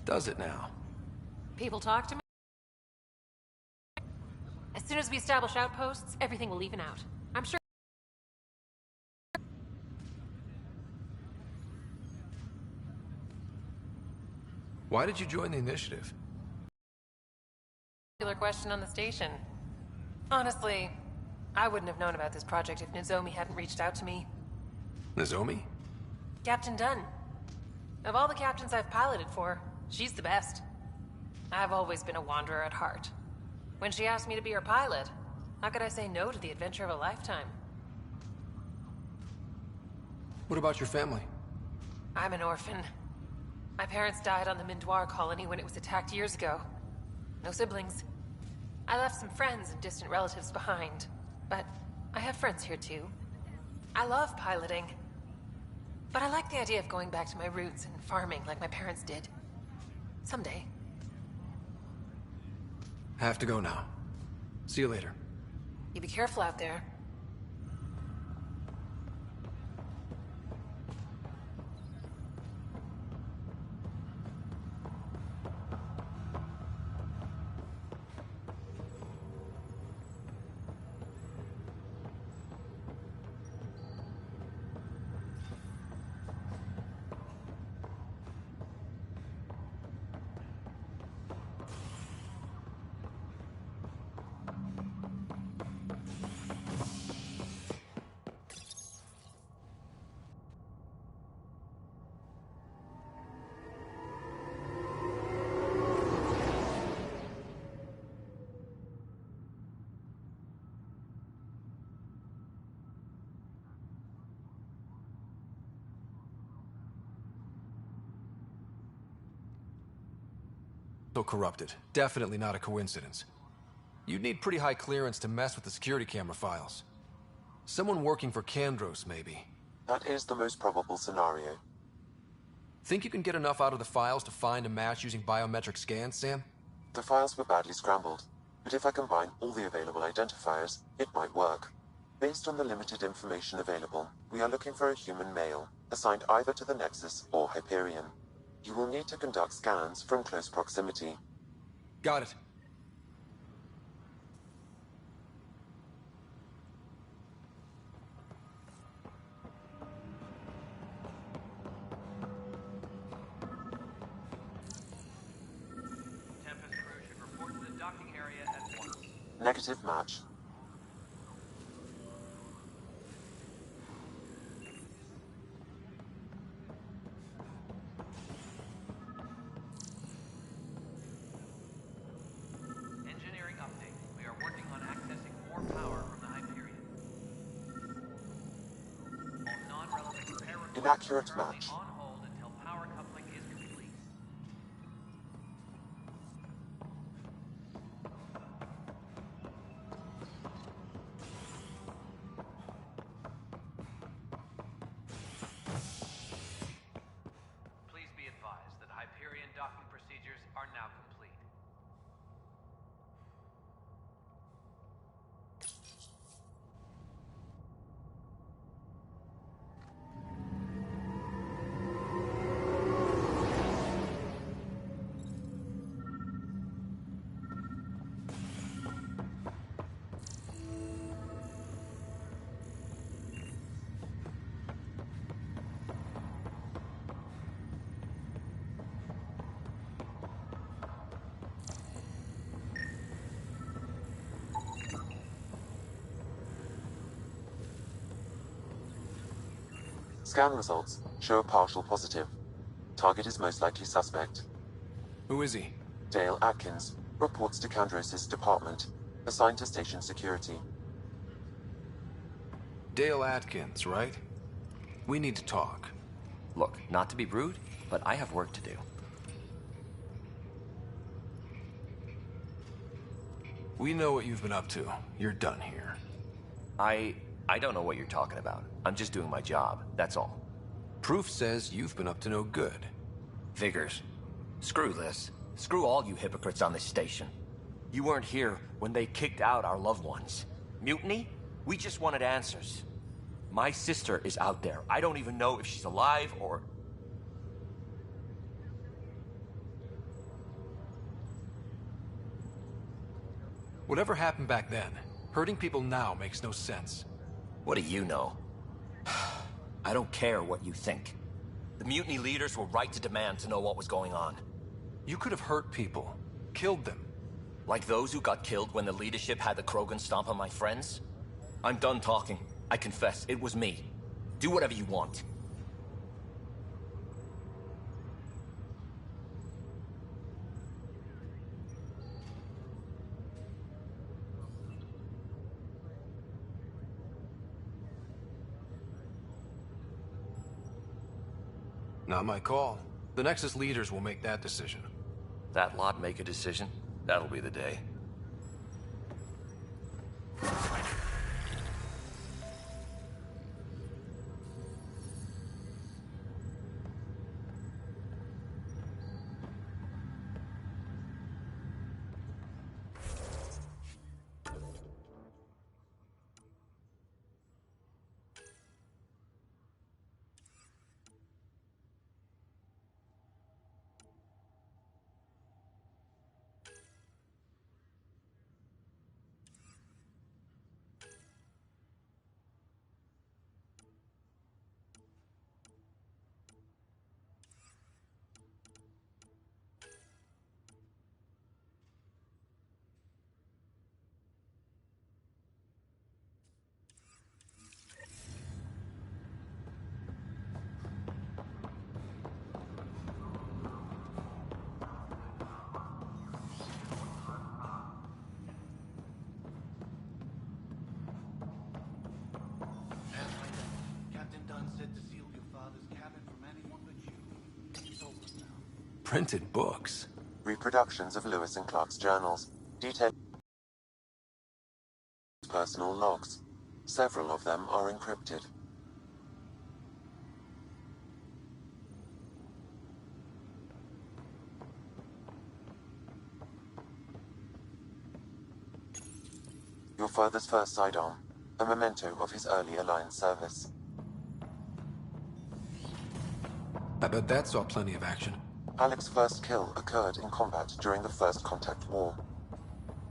Does it now? People talk to me. As soon as we establish outposts, everything will even out. I'm sure. Why did you join the initiative? Popular question on the station. Honestly, I wouldn't have known about this project if Nozomi hadn't reached out to me. Nozomi? Captain Dunn. Of all the captains I've piloted for, she's the best. I've always been a wanderer at heart. When she asked me to be her pilot, how could I say no to the adventure of a lifetime? What about your family? I'm an orphan. My parents died on the Mindoir colony when it was attacked years ago. No siblings. I left some friends and distant relatives behind, but I have friends here too. I love piloting, but I like the idea of going back to my roots and farming like my parents did. Someday. Have to go now. See you later. You be careful out there. So corrupted. Definitely not a coincidence. You'd need pretty high clearance to mess with the security camera files. Someone working for Kandros, maybe. That is the most probable scenario. Think you can get enough out of the files to find a match using biometric scans, Sam? The files were badly scrambled, but if I combine all the available identifiers, it might work. Based on the limited information available, we are looking for a human male, assigned either to the Nexus or Hyperion. You will need to conduct scans from close proximity. Got it. Tempest crew should report to the docking area at once. Negative match. Engineering update. We are working on accessing more power from the Hyperion. All non-relevant repair requests Inaccurate are currently match. on hold until power coupling is complete. Please be advised that Hyperion docking procedures are now complete. Scan results show a partial positive. Target is most likely suspect. Who is he? Dale Atkins reports to Kandros' department, assigned to station security. Dale Atkins, right? We need to talk. Look, not to be rude, but I have work to do. We know what you've been up to. You're done here. I don't know what you're talking about. I'm just doing my job, that's all. Proof says you've been up to no good. Figures. Screw this. Screw all you hypocrites on this station. You weren't here when they kicked out our loved ones. Mutiny? We just wanted answers. My sister is out there. I don't even know if she's alive or... Whatever happened back then, hurting people now makes no sense. What do you know? I don't care what you think. The mutiny leaders were right to demand to know what was going on. You could have hurt people, killed them. Like those who got killed when the leadership had the Krogan stomp on my friends? I'm done talking. I confess, it was me. Do whatever you want. Not my call. The Nexus leaders will make that decision. That lot make a decision? That'll be the day. Printed books. Reproductions of Lewis and Clark's journals, detailing personal logs. Several of them are encrypted. Your father's first sidearm, a memento of his early Alliance service. I bet that saw plenty of action. Alec's first kill occurred in combat during the First Contact War.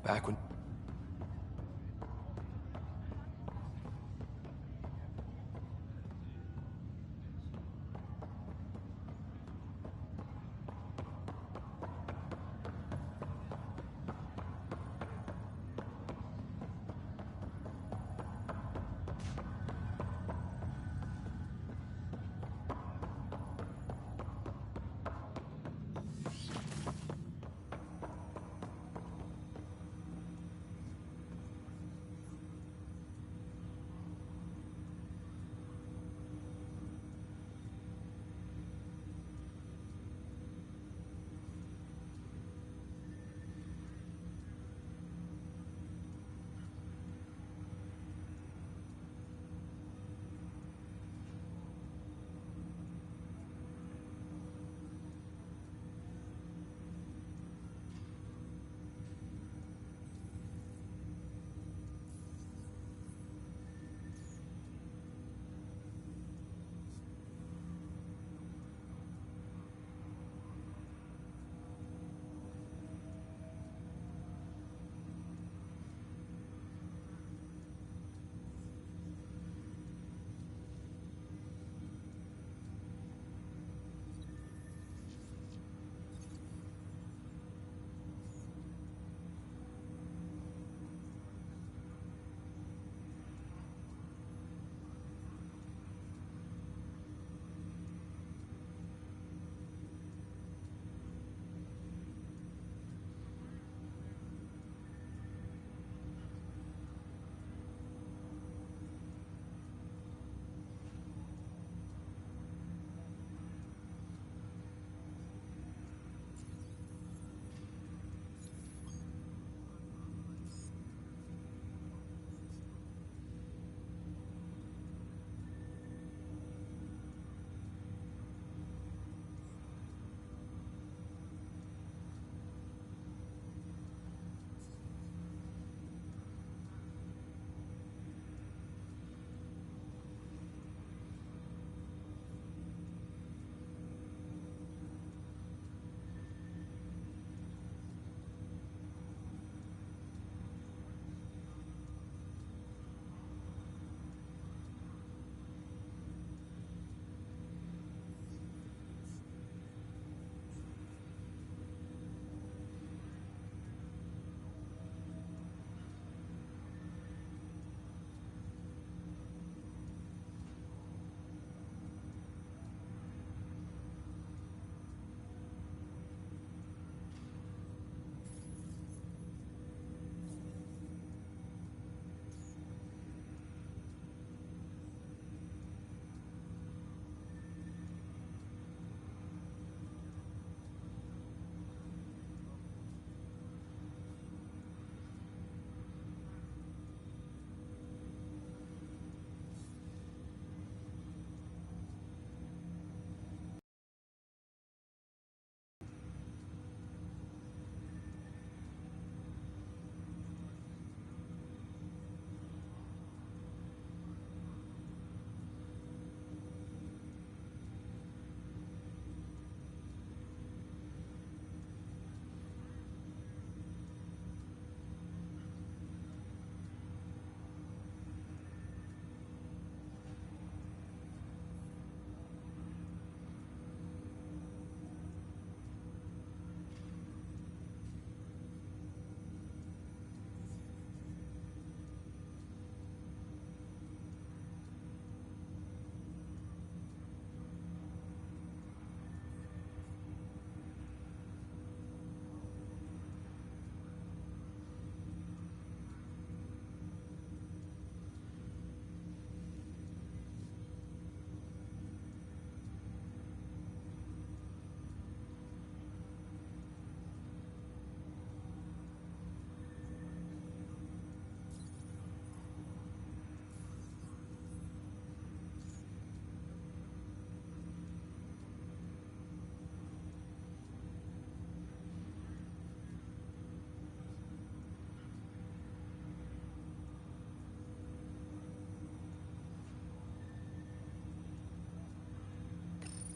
Back when...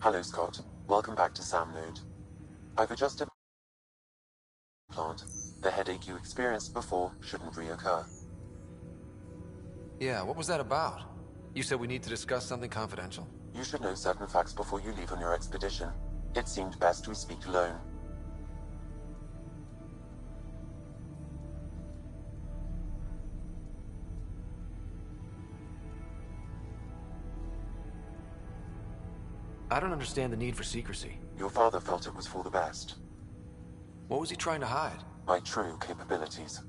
Hello, Scott. Welcome back to Sam Node. I've adjusted the plant. The headache you experienced before shouldn't reoccur. Yeah, what was that about? You said we need to discuss something confidential? You should know certain facts before you leave on your expedition. It seemed best we speak alone. I don't understand the need for secrecy. Your father felt it was for the best. What was he trying to hide? My true capabilities.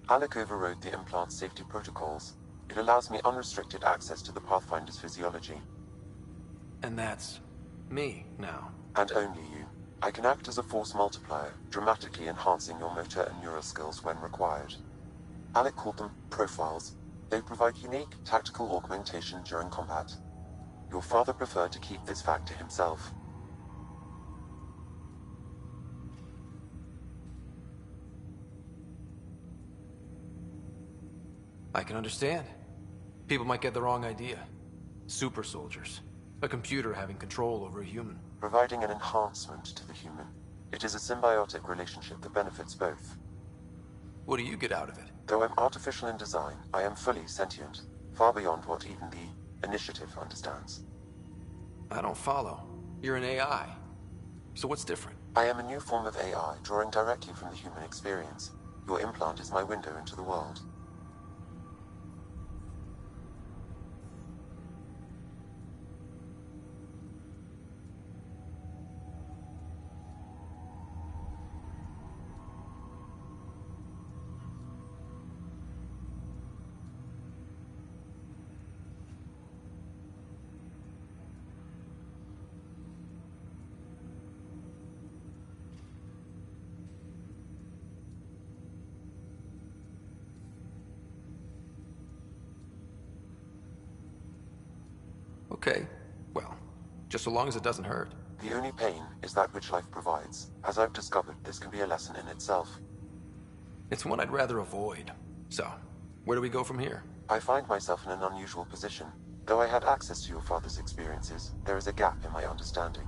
Alec overrode the implant's safety protocols. It allows me unrestricted access to the Pathfinder's physiology. And that's me now. And only you. I can act as a force multiplier, dramatically enhancing your motor and neural skills when required. Alec called them profiles. They provide unique tactical augmentation during combat. Your father preferred to keep this fact to himself. I can understand. People might get the wrong idea. Super soldiers. A computer having control over a human. Providing an enhancement to the human. It is a symbiotic relationship that benefits both. What do you get out of it? Though I'm artificial in design, I am fully sentient, far beyond what even the Initiative understands. I don't follow. You're an AI. So what's different? I am a new form of AI, drawing directly from the human experience. Your implant is my window into the world. Okay. Well, just so long as it doesn't hurt. The only pain is that which life provides. As I've discovered, this can be a lesson in itself. It's one I'd rather avoid. So, where do we go from here? I find myself in an unusual position. Though I had access to your father's experiences, there is a gap in my understanding.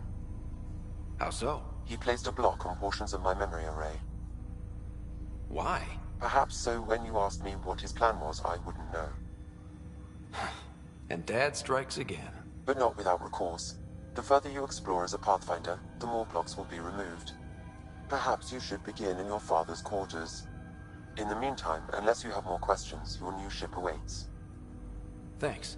How so? He placed a block on portions of my memory array. Why? Perhaps so when you asked me what his plan was, I wouldn't know. And Dad strikes again. But not without recourse. The further you explore as a Pathfinder, the more blocks will be removed. Perhaps you should begin in your father's quarters. In the meantime, unless you have more questions, your new ship awaits. Thanks.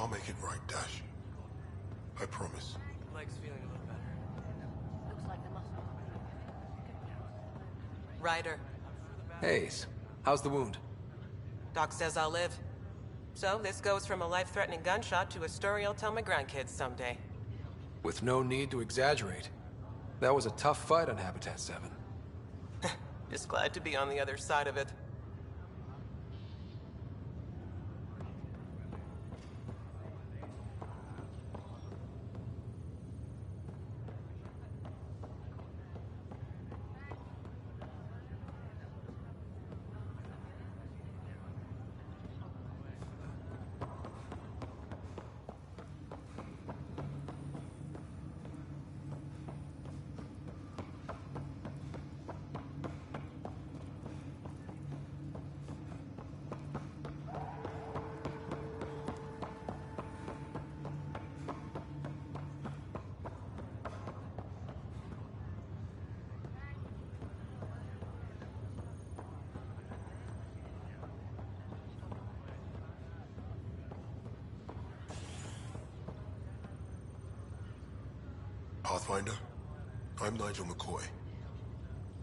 I'll make it right, Dash. I promise. Leg's feeling a little better. Looks like the muscle. Ryder, Hayes, how's the wound? Doc says I'll live. So this goes from a life-threatening gunshot to a story I'll tell my grandkids someday. With no need to exaggerate. That was a tough fight on Habitat 7. Just glad to be on the other side of it. Pathfinder, I'm Nigel McCoy.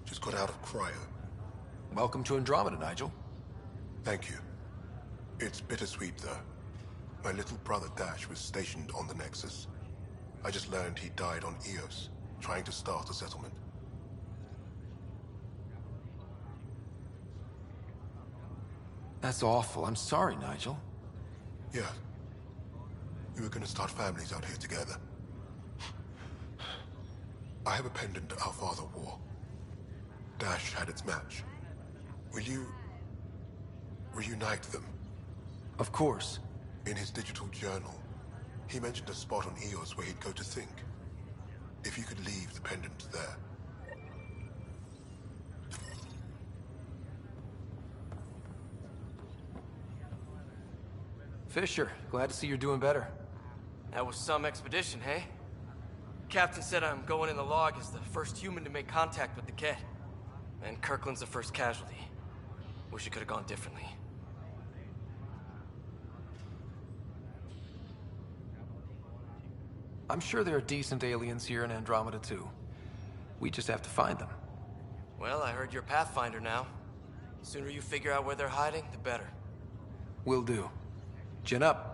Just got out of cryo. Welcome to Andromeda, Nigel. Thank you. It's bittersweet, though. My little brother Dash was stationed on the Nexus. I just learned he died on Eos, trying to start a settlement. That's awful. I'm sorry, Nigel. Yeah. We were gonna start families out here together. I have a pendant our father wore. Dash had its match. Will you reunite them? Of course. In his digital journal, he mentioned a spot on Eos where he'd go to think. If you could leave the pendant there. Fisher, glad to see you're doing better. That was some expedition, hey? Captain said I'm going in the log as the first human to make contact with the kid. And Kirkland's the first casualty. Wish it could have gone differently. I'm sure there are decent aliens here in Andromeda, too. We just have to find them. Well, I heard you're Pathfinder now. The sooner you figure out where they're hiding, the better. Will do. Chin up.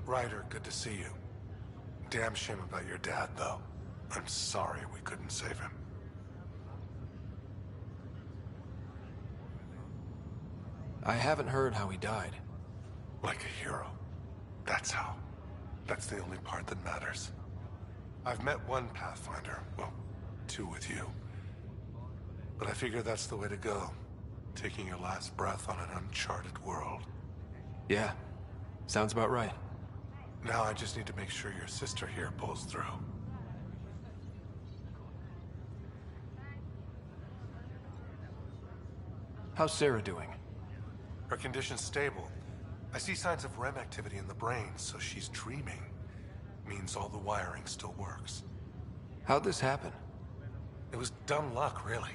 Ryder, good to see you. Damn shame about your dad, though. I'm sorry we couldn't save him. I haven't heard how he died. Like a hero. That's how. That's the only part that matters. I've met one Pathfinder, well, two with you. But I figure that's the way to go. Taking your last breath on an uncharted world. Yeah, sounds about right. Now I just need to make sure your sister here pulls through. How's Sarah doing? Her condition's stable. I see signs of REM activity in the brain, so she's dreaming. Means all the wiring still works. How'd this happen? It was dumb luck, really.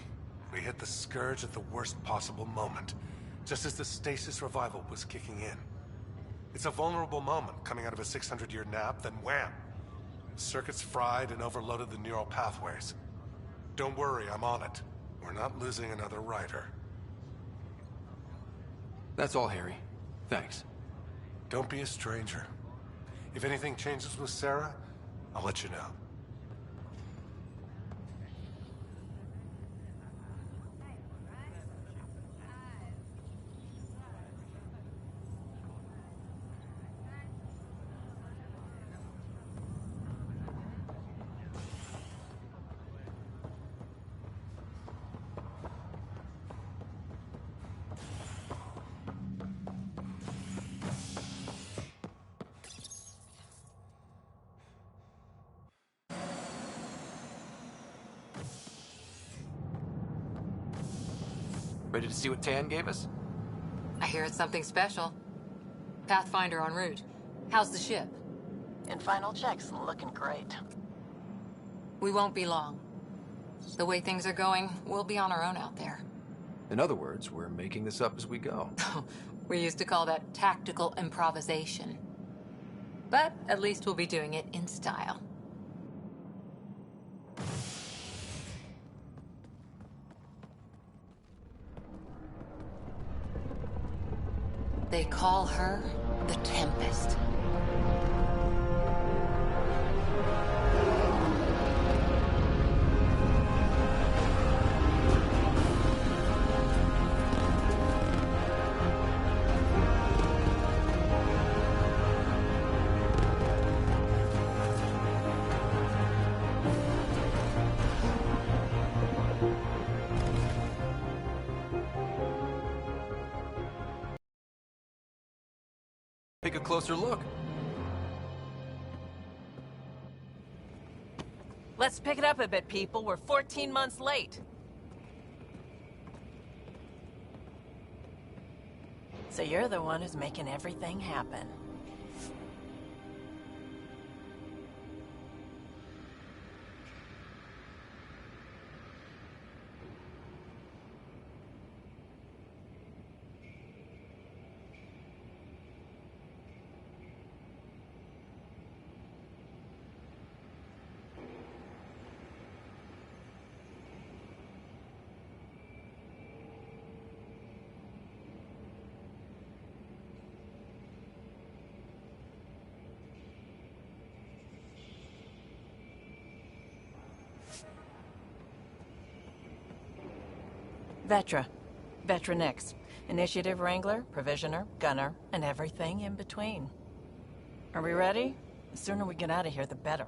We hit the Scourge at the worst possible moment, just as the stasis revival was kicking in. It's a vulnerable moment coming out of a 600-year nap, then wham! Circuits fried and overloaded the neural pathways. Don't worry, I'm on it. We're not losing another Ryder. That's all, Harry. Thanks. Don't be a stranger. If anything changes with Sarah, I'll let you know. Ready to see what Tan gave us? I hear it's something special. Pathfinder en route. How's the ship? In final checks, looking great. We won't be long. The way things are going, we'll be on our own out there. In other words, we're making this up as we go. We used to call that tactical improvisation. But at least we'll be doing it in style. They call her the Tempest. Take a closer look. Let's pick it up a bit, people. We're 14 months late. So you're the one who's making everything happen. Vetra. Vetronix. Initiative Wrangler, Provisioner, Gunner, and everything in between. Are we ready? The sooner we get out of here, the better.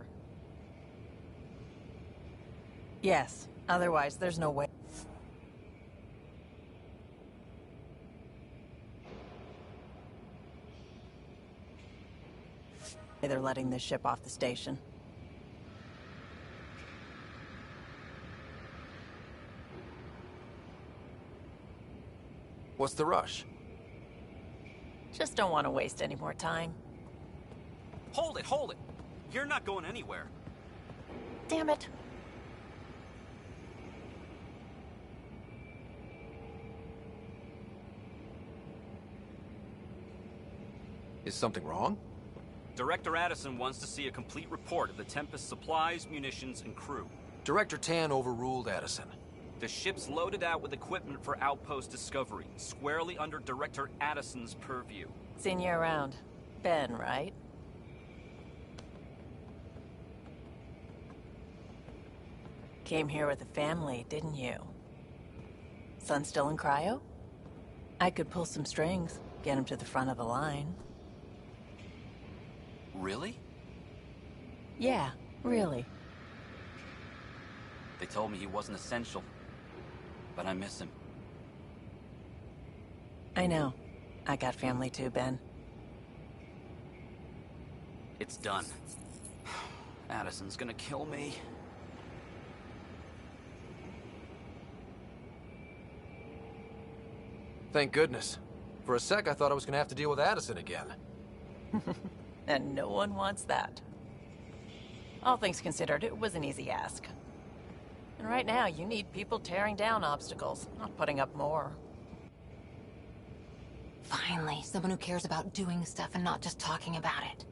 Yes. Otherwise, there's no way. They're letting this ship off the station. What's the rush? Just don't want to waste any more time. Hold it, hold it! You're not going anywhere. Damn it. Is something wrong? Director Addison wants to see a complete report of the Tempest's supplies, munitions, and crew. Director Tan overruled Addison. The ship's loaded out with equipment for outpost discovery, squarely under Director Addison's purview. Seen you around. Ben, right? Came here with a family, didn't you? Son still in cryo? I could pull some strings, get him to the front of the line. Really? Yeah, really. They told me he wasn't essential, but I miss him. I know. I got family too, Ben. It's done. Addison's gonna kill me. Thank goodness. For a sec, I thought I was gonna have to deal with Addison again. And no one wants that. All things considered, it was an easy ask. And right now, you need people tearing down obstacles, not putting up more. Finally, someone who cares about doing stuff and not just talking about it.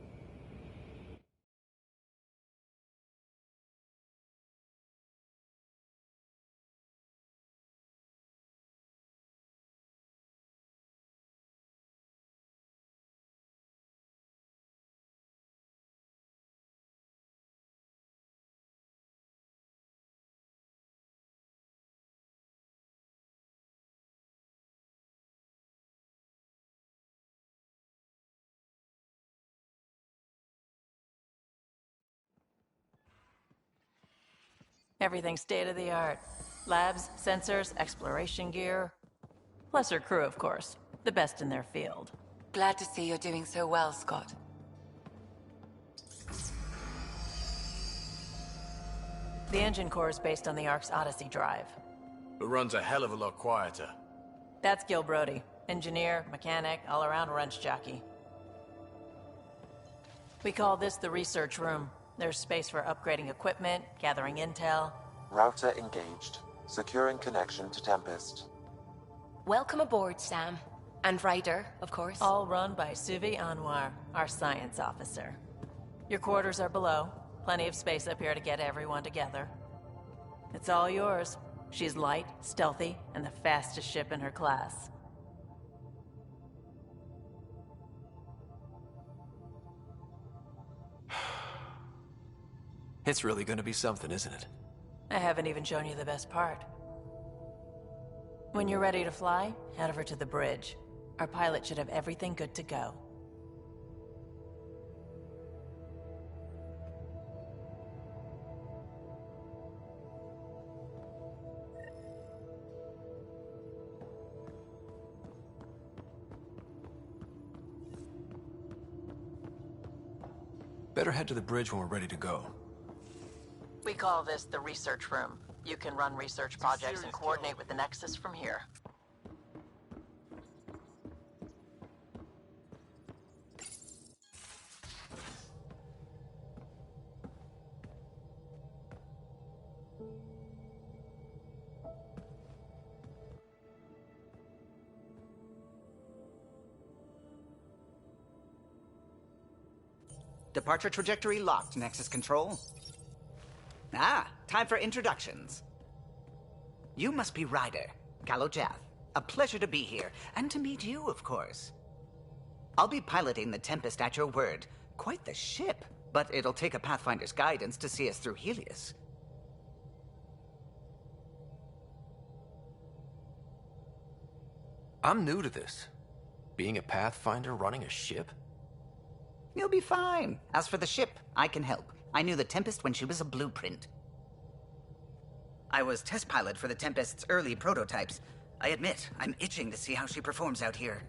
Everything's state-of-the-art. Labs, sensors, exploration gear. Plus her crew, of course. The best in their field. Glad to see you're doing so well, Scott. The engine core is based on the Ark's Odyssey drive. But runs a hell of a lot quieter. That's Gil Brody. Engineer, mechanic, all-around wrench jockey. We call this the research room. There's space for upgrading equipment, gathering intel. Router engaged. Securing connection to Tempest. Welcome aboard, Sam. And Ryder, of course. All run by Suvi Anwar, our science officer. Your quarters are below. Plenty of space up here to get everyone together. It's all yours. She's light, stealthy, and the fastest ship in her class. It's really gonna be something, isn't it? I haven't even shown you the best part. When you're ready to fly, head over to the bridge. Our pilot should have everything good to go. Better head to the bridge when we're ready to go. We call this the research room. You can run research projects and coordinate with the Nexus from here. Departure trajectory locked, Nexus Control. Ah, time for introductions. You must be Ryder, Calo Jath. A pleasure to be here, and to meet you, of course. I'll be piloting the Tempest at your word. Quite the ship, but it'll take a Pathfinder's guidance to see us through Helios. I'm new to this. Being a Pathfinder running a ship? You'll be fine. As for the ship, I can help. I knew the Tempest when she was a blueprint. I was test pilot for the Tempest's early prototypes. I admit, I'm itching to see how she performs out here.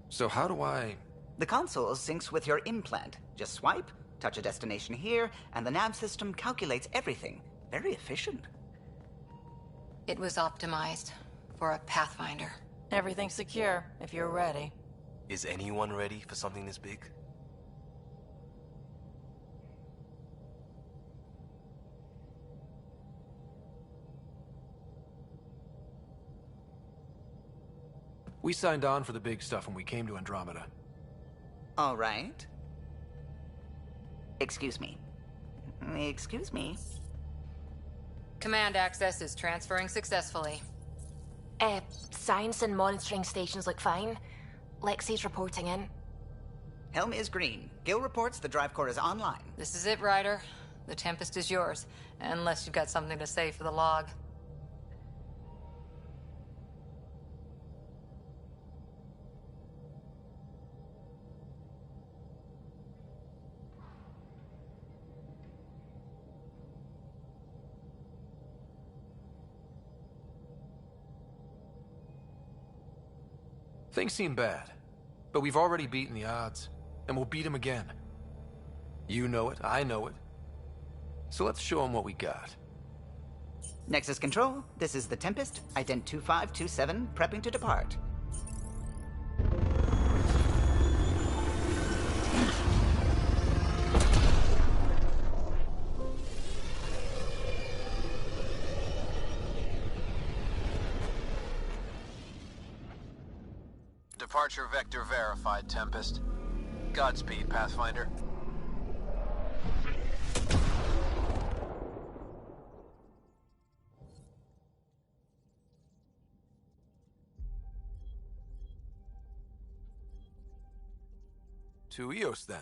So how do I... The console syncs with your implant. Just swipe, touch a destination here, and the nav system calculates everything. Very efficient. It was optimized for a Pathfinder. Everything's secure, if you're ready. Is anyone ready for something this big? We signed on for the big stuff when we came to Andromeda. All right. Excuse me. Excuse me. Command access is transferring successfully. Science and monitoring stations look fine. Lexi's reporting in. Helm is green. Gil reports the drive core is online. This is it, Ryder. The Tempest is yours, unless you've got something to say for the log. Things seem bad, but we've already beaten the odds, and we'll beat them again. You know it, I know it. So let's show them what we got. Nexus Control, this is the Tempest, Ident 2527, prepping to depart. Departure vector verified, Tempest. Godspeed, Pathfinder. To Eos, then.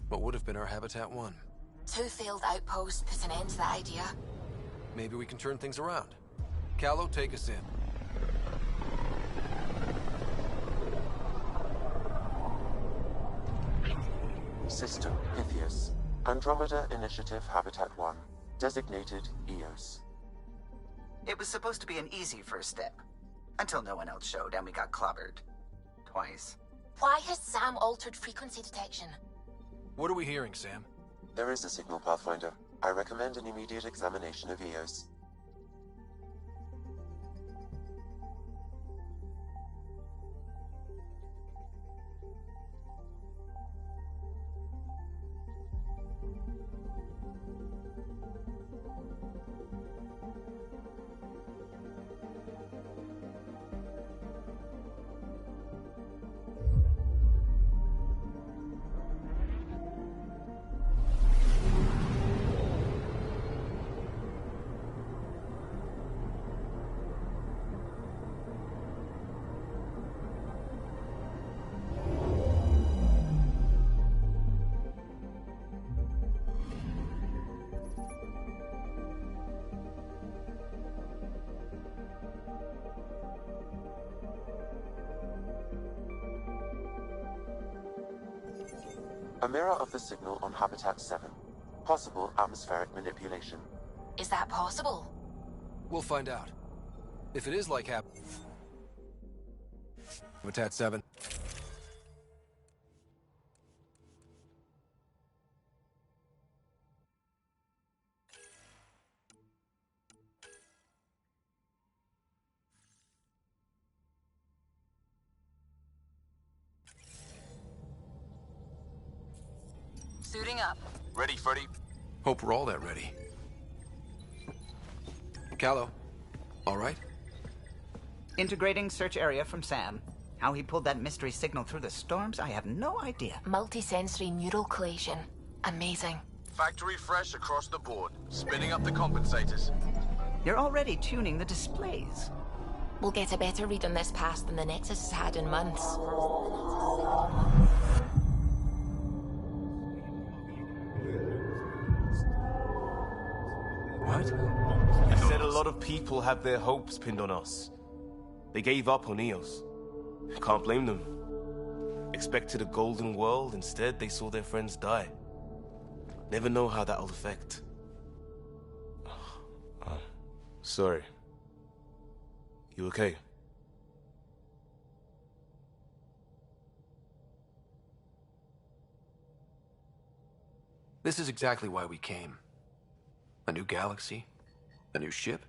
What would have been our Habitat 1. 2 failed outposts put an end to the idea. Maybe we can turn things around. Calo, take us in. System, Pythias. Andromeda Initiative Habitat 1. Designated Eos. It was supposed to be an easy first step. Until no one else showed and we got clobbered. Twice. Why has Sam altered frequency detection? What are we hearing, Sam? There is a signal, Pathfinder. I recommend an immediate examination of Eos. A mirror of the signal on Habitat 7. Possible atmospheric manipulation. Is that possible? We'll find out. If it is like Habitat 7. Suiting up. Ready, Freddy? Hope we're all that ready. Callow, all right? Integrating search area from Sam. How he pulled that mystery signal through the storms, I have no idea. Multisensory neural collation. Amazing. Factory fresh across the board. Spinning up the compensators. You're already tuning the displays. We'll get a better read on this pass than the Nexus has had in months. What? You said a lot of people have their hopes pinned on us. They gave up on Eos. Can't blame them. Expected a golden world, instead they saw their friends die. Never know how that'll affect. Sorry. You okay? This is exactly why we came. A new galaxy, a new ship.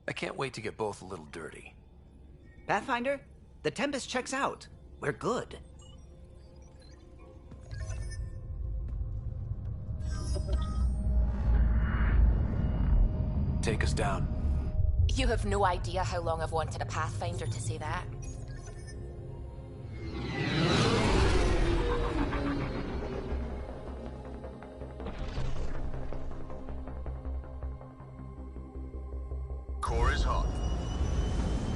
I can't wait to get both a little dirty. Pathfinder, the Tempest checks out. We're good. Take us down. You have no idea how long I've wanted a Pathfinder to say that. Core is hot.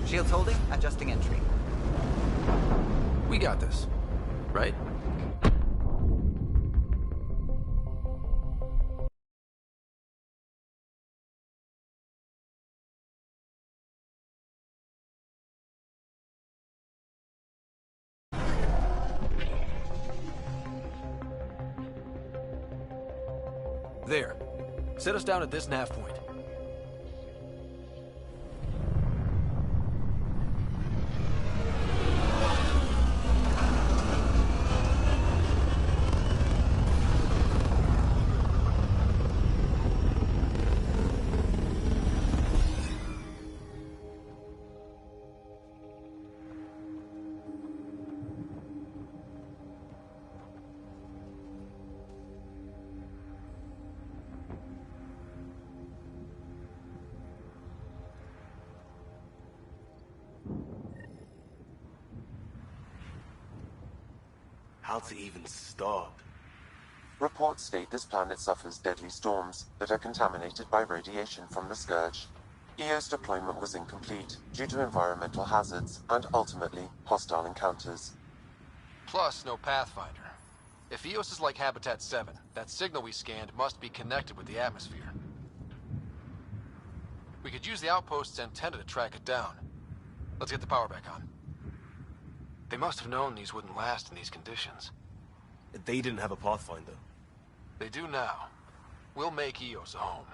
Shields holding, adjusting entry. We got this, right? There. Set us down at this nav point. How to even start? Reports state this planet suffers deadly storms that are contaminated by radiation from the Scourge. EO's deployment was incomplete due to environmental hazards and ultimately hostile encounters. Plus, no Pathfinder. If Eos is like Habitat 7, that signal we scanned must be connected with the atmosphere. We could use the outpost's antenna to track it down. Let's get the power back on. They must have known these wouldn't last in these conditions. They didn't have a Pathfinder. They do now. We'll make Eos a home.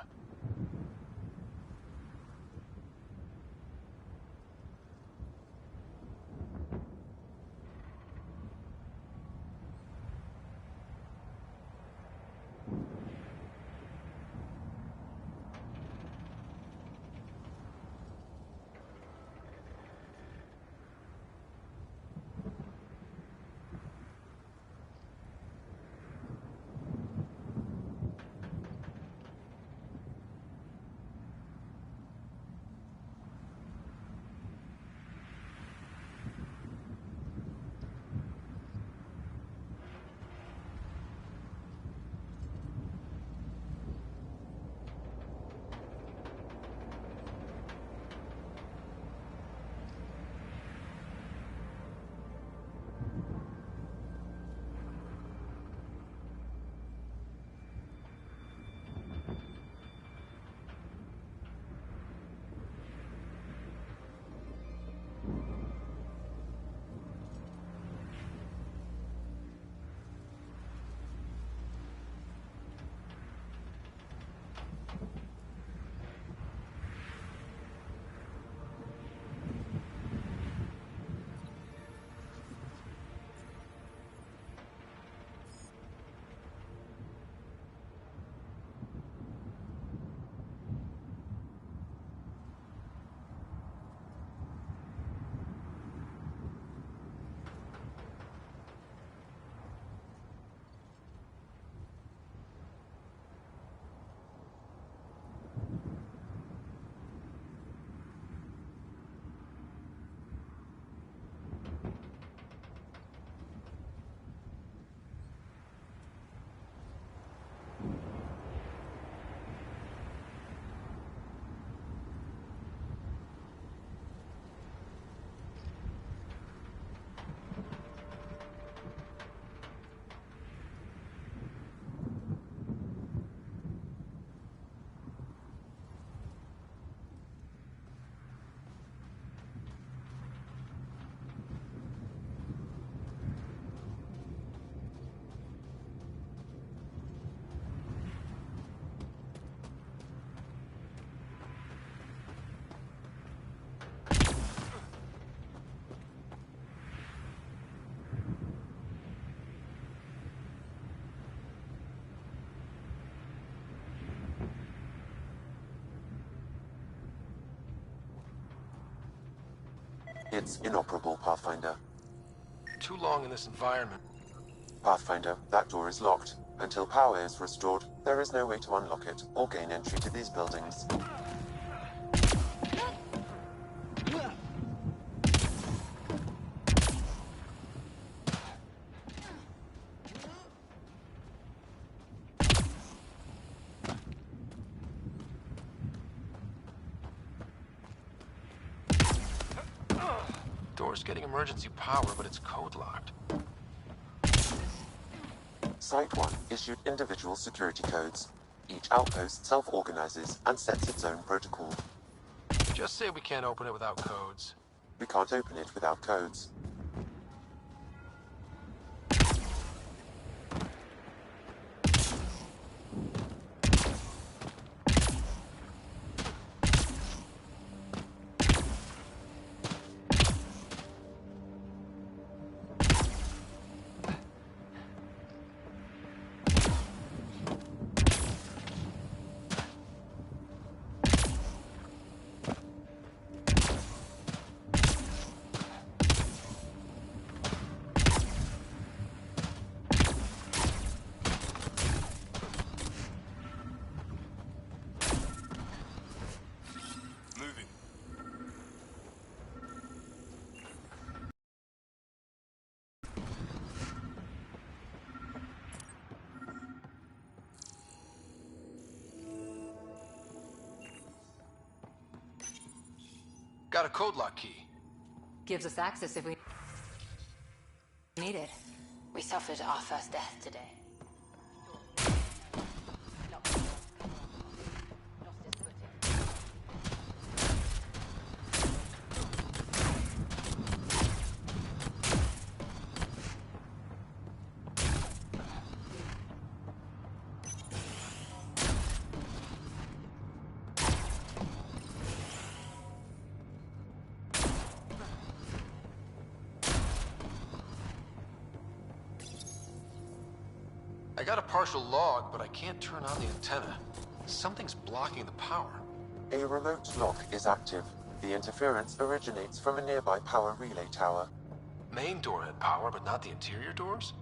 It's inoperable, Pathfinder. Too long in this environment. Pathfinder, that door is locked. Until power is restored, there is no way to unlock it or gain entry to these buildings. Door's getting emergency power, but it's code locked. Site 1 issued individual security codes. Each outpost self-organizes and sets its own protocol. Just say we can't open it without codes. We can't open it without codes. Got a code lock key. Gives us access if we need it. We suffered our first death today. I got a partial log, but I can't turn on the antenna. Something's blocking the power. A remote lock is active. The interference originates from a nearby power relay tower. Main door had power, but not the interior doors?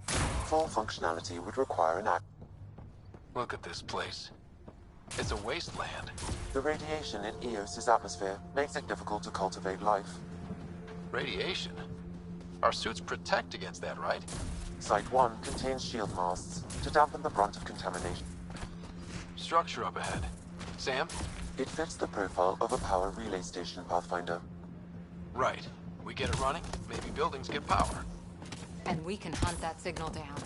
Full functionality would require an act. Look at this place. It's a wasteland. The radiation in Eos's atmosphere makes it difficult to cultivate life. Radiation? Our suits protect against that, right? Site 1 contains shield masts to dampen the brunt of contamination. Structure up ahead. Sam? It fits the profile of a power relay station, Pathfinder. Right. We get it running, maybe buildings get power. And we can hunt that signal down.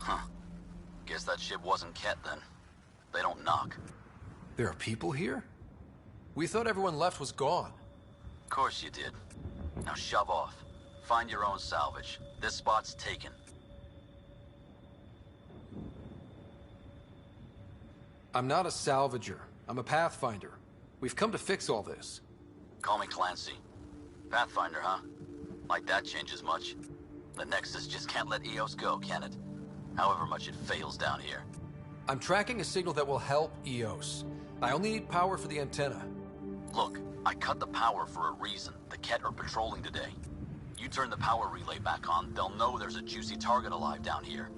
Huh. Guess that ship wasn't Ket then. They don't knock. There are people here? We thought everyone left was gone. Of course you did. Now shove off. Find your own salvage. This spot's taken. I'm not a salvager. I'm a pathfinder. We've come to fix all this. Call me Clancy. Pathfinder, huh? Like that changes much. The Nexus just can't let Eos go, can it? However much it fails down here. I'm tracking a signal that will help Eos. I only need power for the antenna. Look, I cut the power for a reason. The Ket are patrolling today. You turn the power relay back on, they'll know there's a juicy target alive down here.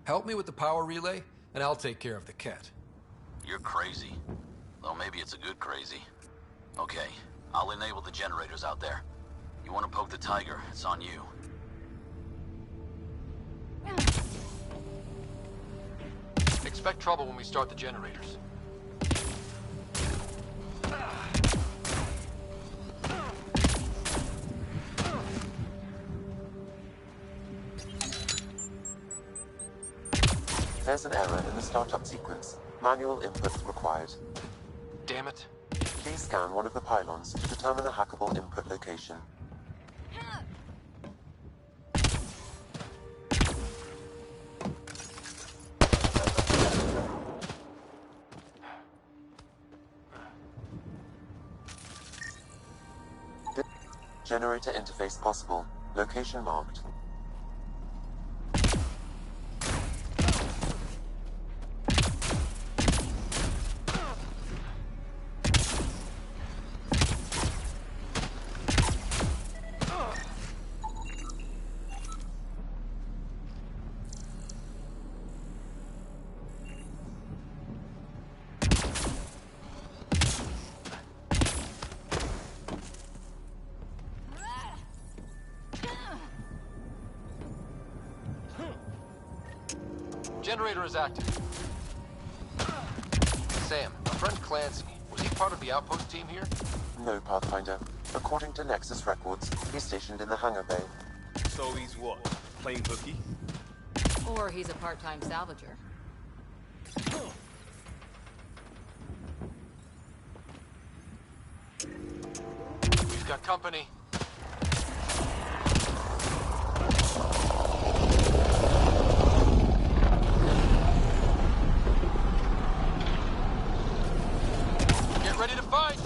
Help me with the power relay, and I'll take care of the Ket. You're crazy. Though maybe it's a good crazy. Okay, I'll enable the generators out there. You want to poke the tiger, it's on you. Expect trouble when we start the generators. There's an error in the startup sequence. Manual input required. Damn it. Please scan one of the pylons to determine a hackable input location. Generator interface possible. Location marked. Generator is active. Sam, our friend Clancy, was he part of the outpost team here? No, Pathfinder. According to Nexus records, he's stationed in the hangar bay. So he's what? Playing hooky? Or he's a part-time salvager. We've got company. Get ready to fight!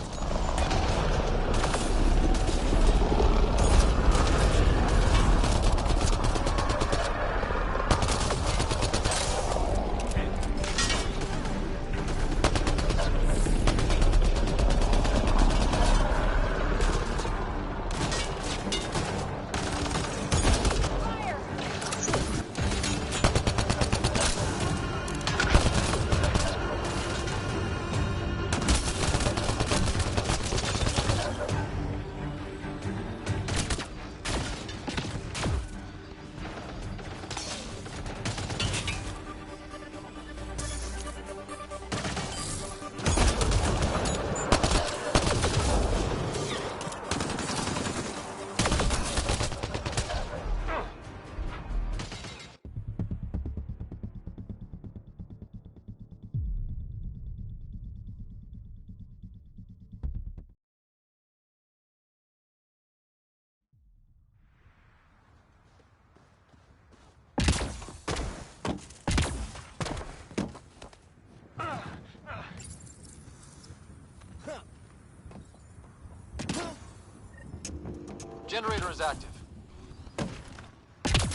Generator is active.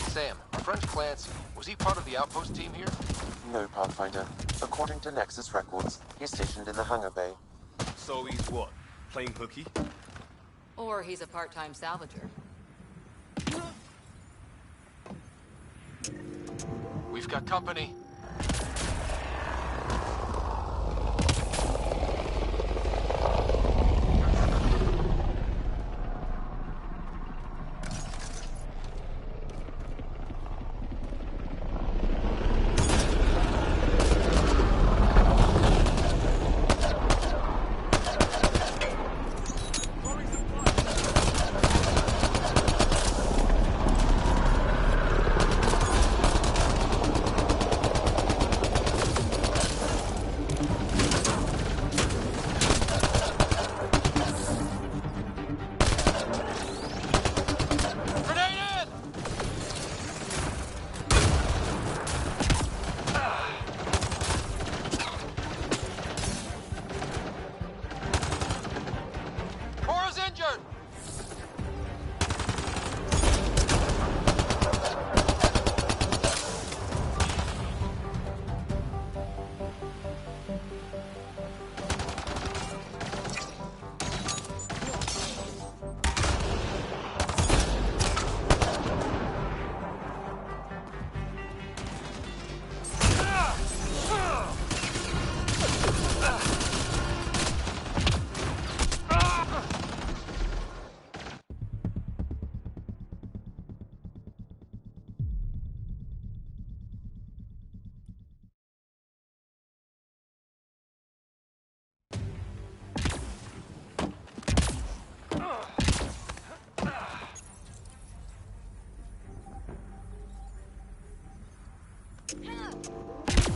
Sam, our friend Clancy, was he part of the outpost team here? No, Pathfinder. According to Nexus records, he's stationed in the hangar bay. So he's what? Playing hooky? Or he's a part-time salvager. We've got company.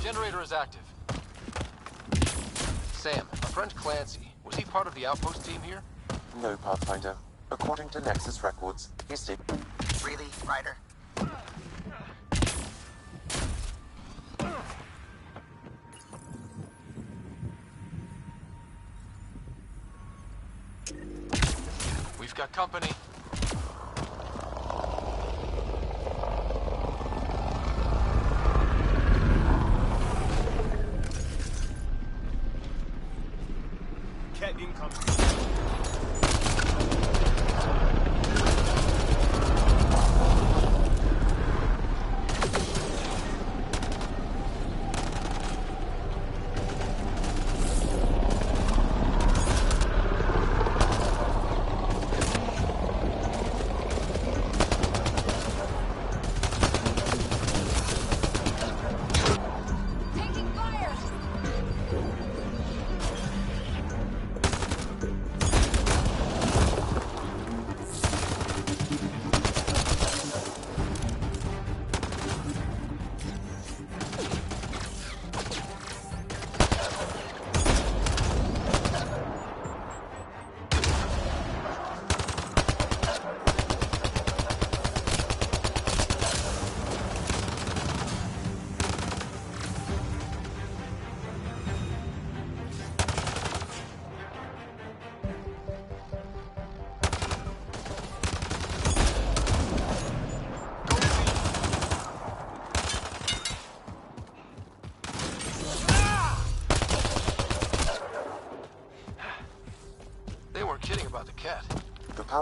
Generator is active. Sam, our friend Clancy, was he part of the outpost team here? No, Pathfinder. According to Nexus records, he's stationed... Really, Ryder? We've got company.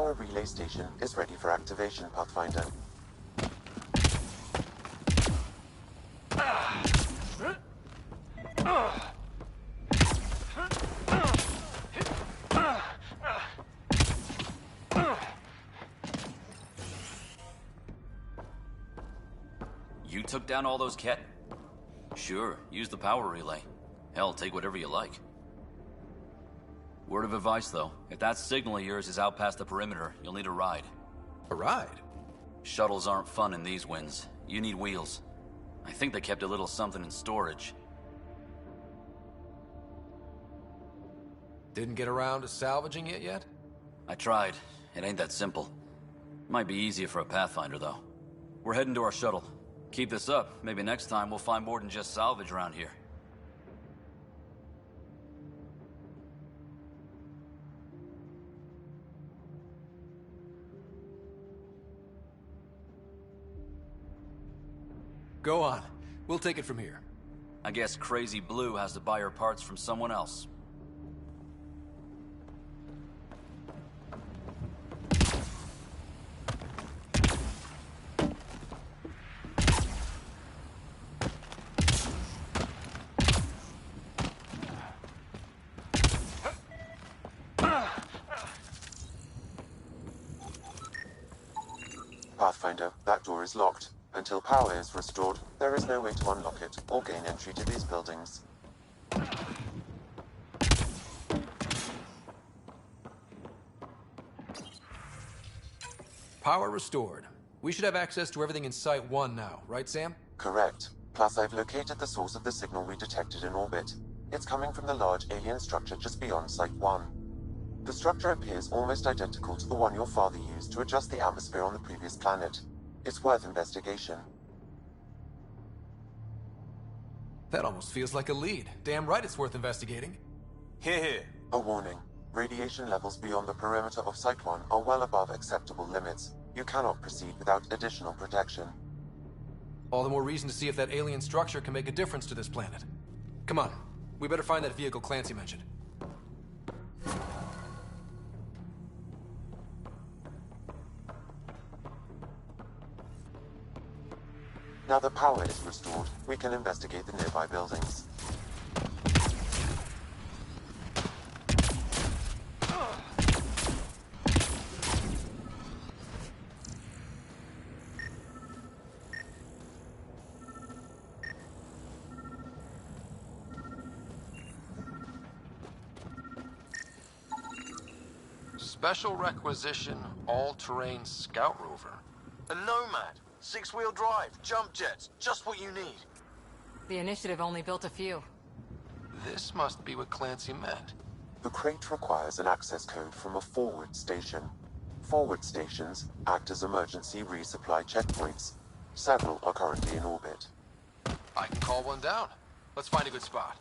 power relay station is ready for activation, Pathfinder. You took down all those Ket? Sure, use the power relay. Hell, take whatever you like. Word of advice, though. If that signal of yours is out past the perimeter, you'll need a ride. A ride? Shuttles aren't fun in these winds. You need wheels. I think they kept a little something in storage. Didn't get around to salvaging it yet? I tried. It ain't that simple. Might be easier for a Pathfinder, though. We're heading to our shuttle. Keep this up. Maybe next time we'll find more than just salvage around here. Go on. We'll take it from here. I guess Crazy Blue has to buy her parts from someone else. Pathfinder, that door is locked. Until power is restored, there is no way to unlock it or gain entry to these buildings. Power restored. We should have access to everything in Site 1 now, right, Sam? Correct. Plus, I've located the source of the signal we detected in orbit. It's coming from the large alien structure just beyond Site 1. The structure appears almost identical to the one your father used to adjust the atmosphere on the previous planet. It's worth investigation. That almost feels like a lead. Damn right it's worth investigating. Here. A warning. Radiation levels beyond the perimeter of Site 1 are well above acceptable limits. You cannot proceed without additional protection. All the more reason to see if that alien structure can make a difference to this planet. Come on. We better find that vehicle Clancy mentioned. Now that power is restored, we can investigate the nearby buildings. Special requisition, all-terrain scout rover. A Nomad. 6-wheel drive, jump jets, just what you need. The Initiative only built a few. This must be what Clancy meant. The crate requires an access code from a forward station. Forward stations act as emergency resupply checkpoints. Several are currently in orbit. I can call one down. Let's find a good spot.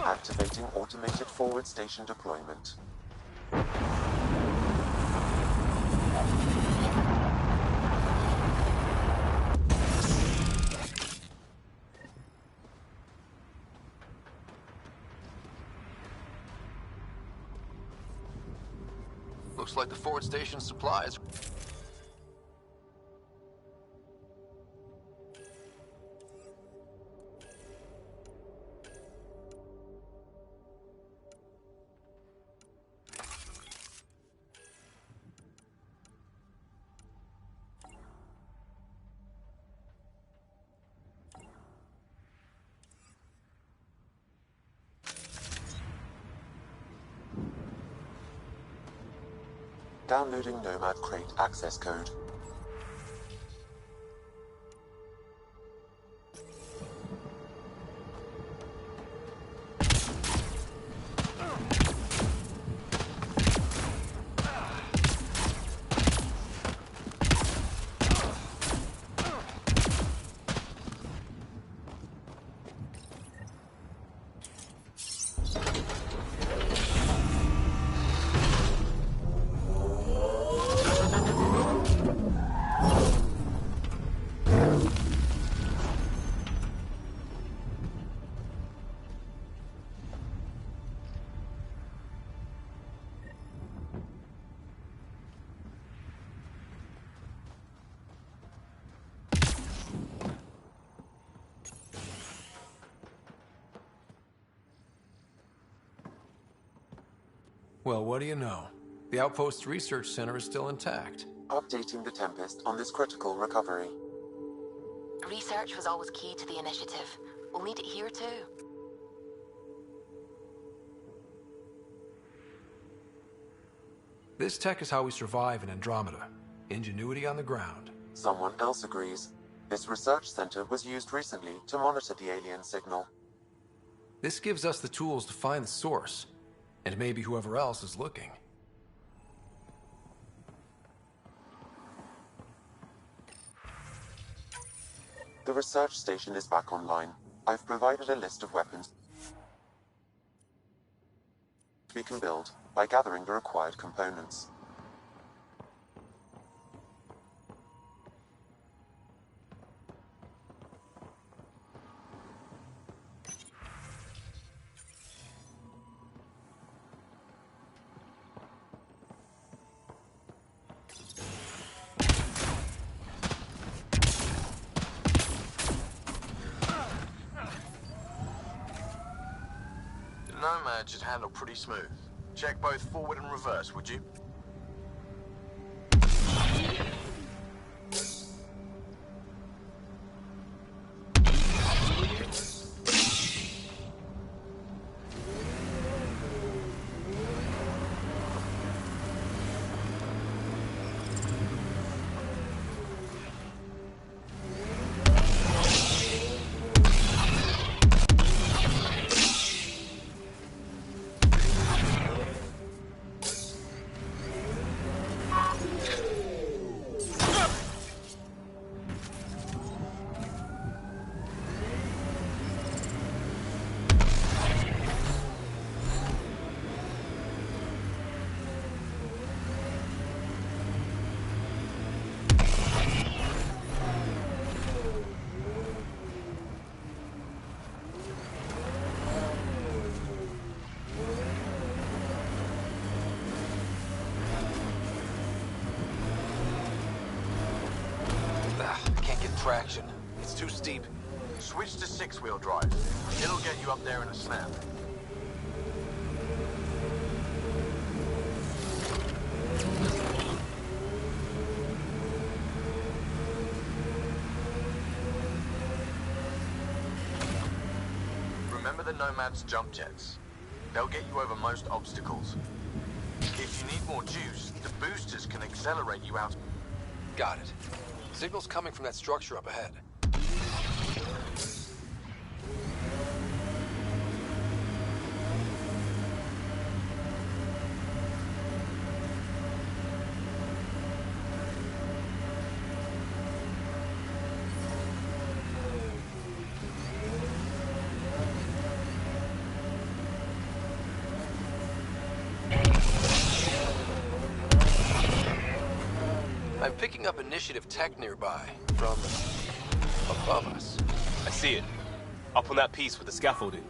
Activating automated forward station deployment. Looks like the forward station supplies. Downloading Nomad crate access code. Well, what do you know? The Outpost's research center is still intact. Updating the Tempest on this critical recovery. Research was always key to the initiative. We'll need it here too. This tech is how we survive in Andromeda. Ingenuity on the ground. Someone else agrees. This research center was used recently to monitor the alien signal. This gives us the tools to find the source, and maybe whoever else is looking. The research station is back online. I've provided a list of weapons we can build by gathering the required components. Nomad should handle pretty smooth. Check both forward and reverse, would you? Traction. It's too steep. Switch to six-wheel drive. It'll get you up there in a snap. Remember the Nomad's jump jets. They'll get you over most obstacles. If you need more juice, the boosters can accelerate you out. Got it. Signal's coming from that structure up ahead. I'm picking up initiative tech nearby, from above us. I see it. Up on that piece with the scaffolding.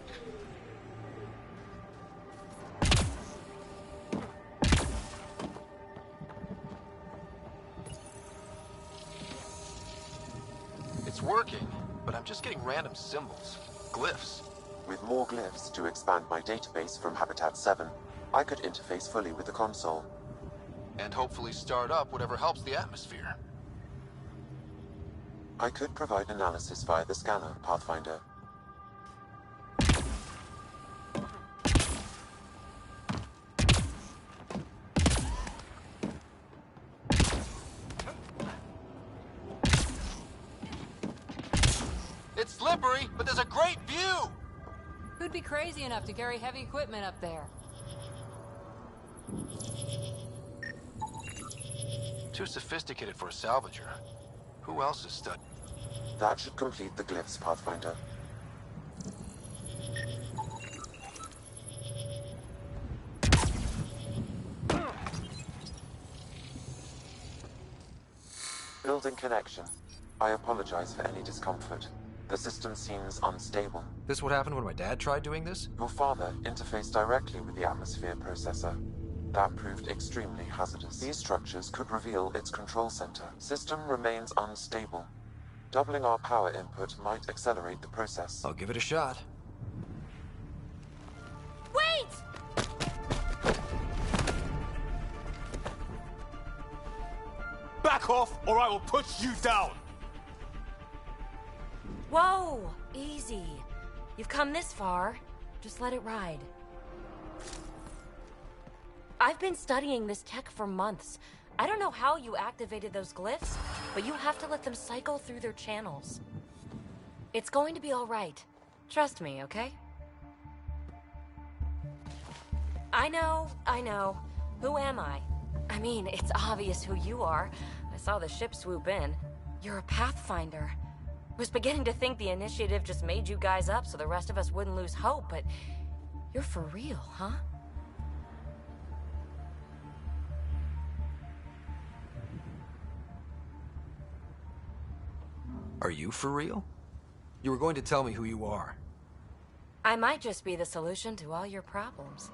It's working, but I'm just getting random symbols. Glyphs. With more glyphs to expand my database from Habitat 7, I could interface fully with the console. And hopefully start up whatever helps the atmosphere. I could provide analysis via the scanner, Pathfinder. It's slippery, but there's a great view! Who'd be crazy enough to carry heavy equipment up there? Too sophisticated for a salvager. Who else is studying? That should complete the glyphs, Pathfinder. Building connection. I apologize for any discomfort. The system seems unstable. This what happened when my dad tried doing this? Your father interfaced directly with the atmosphere processor. That proved extremely hazardous. These structures could reveal its control center. System remains unstable. Doubling our power input might accelerate the process. I'll give it a shot. Wait! back off, or I will put you down! Whoa! Easy. You've come this far. Just let it ride. I've been studying this tech for months. I don't know how you activated those glyphs, but you have to let them cycle through their channels. It's going to be all right. Trust me, okay? I know. Who am I? I mean, it's obvious who you are. I saw the ship swoop in. You're a Pathfinder. Was beginning to think the initiative just made you guys up so the rest of us wouldn't lose hope, but you're for real, huh? Are you for real? You were going to tell me who you are. I might just be the solution to all your problems.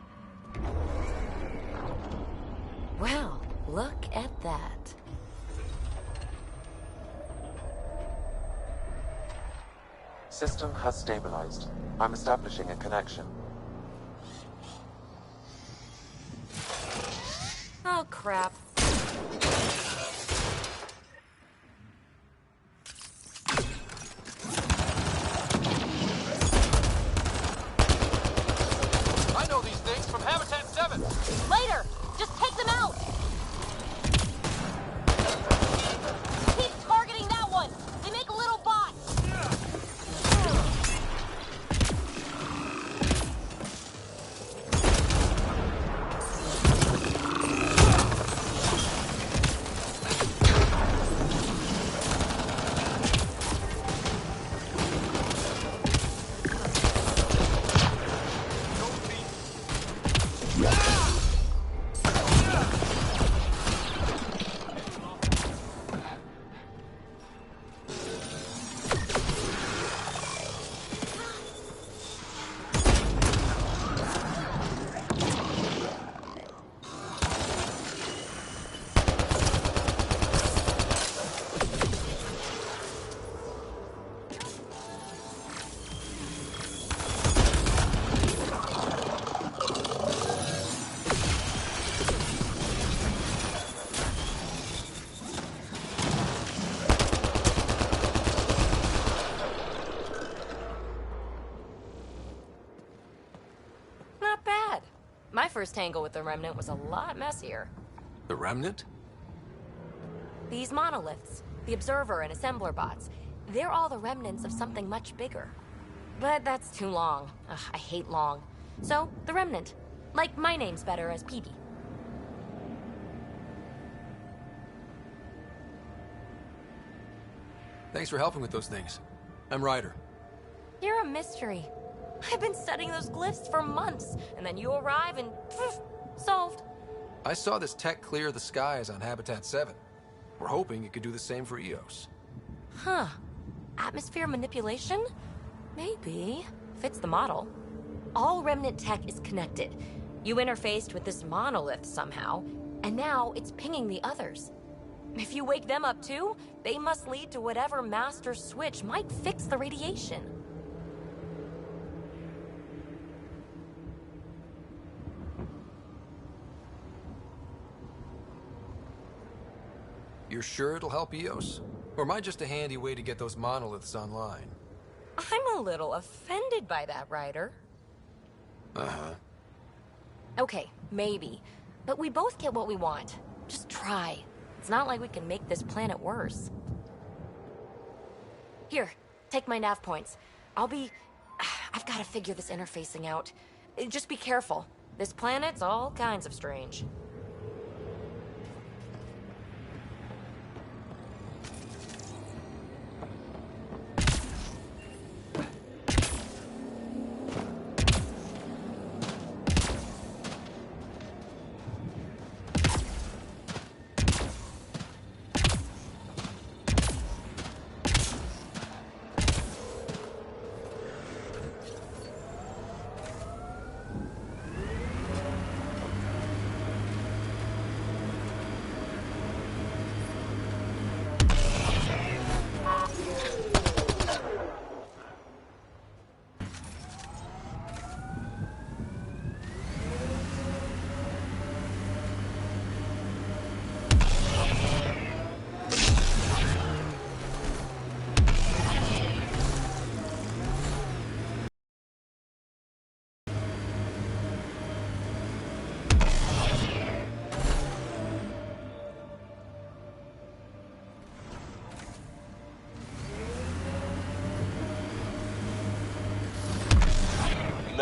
Well, look at that. System has stabilized. I'm establishing a connection. Oh, crap. I know these things from Habitat 7! Later! Just take them out! Keep targeting that one! They make little bots! My first tangle with the Remnant was a lot messier. The Remnant? These monoliths, the Observer and Assembler bots, they're all the remnants of something much bigger. But that's too long. Ugh, I hate long. So, the Remnant. Like, my name's better as PB. Thanks for helping with those things. I'm Ryder. You're a mystery. I've been studying those glyphs for months, and then you arrive and poof, solved. I saw this tech clear the skies on Habitat 7. We're hoping it could do the same for EOS. Huh. Atmosphere manipulation? Maybe. Fits the model. All Remnant tech is connected. You interfaced with this monolith somehow, and now it's pinging the others. If you wake them up too, they must lead to whatever master switch might fix the radiation. You're sure it'll help EOS? Or am I just a handy way to get those monoliths online? I'm a little offended by that, Ryder. Uh-huh. Okay, maybe. But we both get what we want. Just try. It's not like we can make this planet worse. Here, take my nav points. I've got to figure this interfacing out. Just be careful. This planet's all kinds of strange.